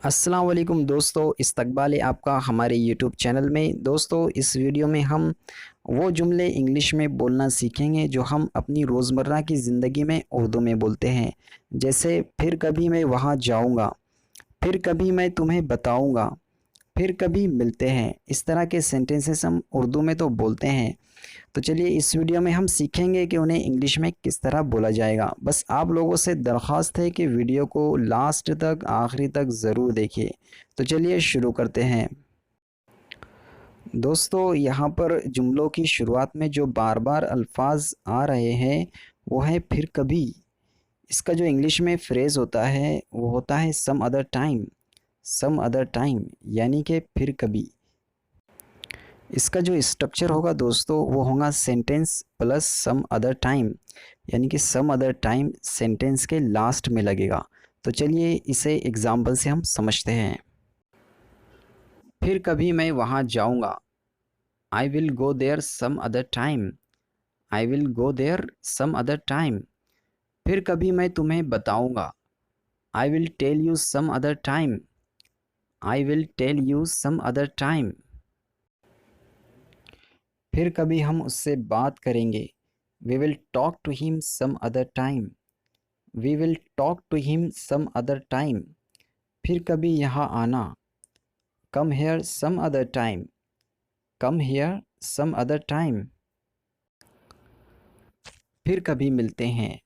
अस्सलाम वालेकुम दोस्तों, इस्तकबाल है आपका हमारे यूट्यूब चैनल में। दोस्तों, इस वीडियो में हम वो जुमले इंग्लिश में बोलना सीखेंगे जो हम अपनी रोज़मर्रा की ज़िंदगी में उर्दू में बोलते हैं। जैसे फिर कभी मैं वहाँ जाऊँगा, फिर कभी मैं तुम्हें बताऊँगा, फिर कभी मिलते हैं। इस तरह के सेंटेंसेस हम उर्दू में तो बोलते हैं। तो चलिए इस वीडियो में हम सीखेंगे कि उन्हें इंग्लिश में किस तरह बोला जाएगा। बस आप लोगों से दरख्वास्त है कि वीडियो को लास्ट तक आखिरी तक ज़रूर देखिए। तो चलिए शुरू करते हैं। दोस्तों, यहाँ पर जुमलों की शुरुआत में जो बार बार अल्फाज आ रहे हैं वो है फिर कभी। इसका जो इंग्लिश में फ्रेज़ होता है वो होता है some other time. Some other time यानी कि फिर कभी। इसका जो स्ट्रक्चर होगा दोस्तों वो होगा sentence plus some other time, यानी कि सम अदर टाइम सेंटेंस के लास्ट में लगेगा। तो चलिए इसे एग्जाम्पल से हम समझते हैं। फिर कभी मैं वहाँ जाऊँगा, I will go there some other time. I will go there some other time. फिर कभी मैं तुम्हें बताऊँगा, I will tell you some other time. I will tell you some other time. फिर कभी हम उससे बात करेंगे, we will talk to him some other time. We will talk to him some other time. फिर कभी यहाँ आना, come here some other time. Come here some other time. फिर कभी मिलते हैं,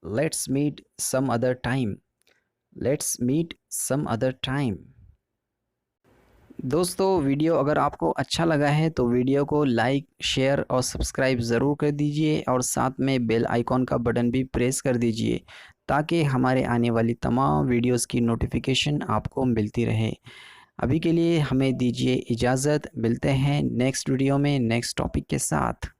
let's meet some other time. Let's meet some other time. दोस्तों, video अगर आपको अच्छा लगा है तो वीडियो को लाइक शेयर और सब्सक्राइब ज़रूर कर दीजिए और साथ में बेल आइकॉन का बटन भी प्रेस कर दीजिए ताकि हमारे आने वाली तमाम वीडियोस की नोटिफिकेशन आपको मिलती रहे। अभी के लिए हमें दीजिए इजाज़त। मिलते हैं नेक्स्ट वीडियो में नेक्स्ट टॉपिक के साथ।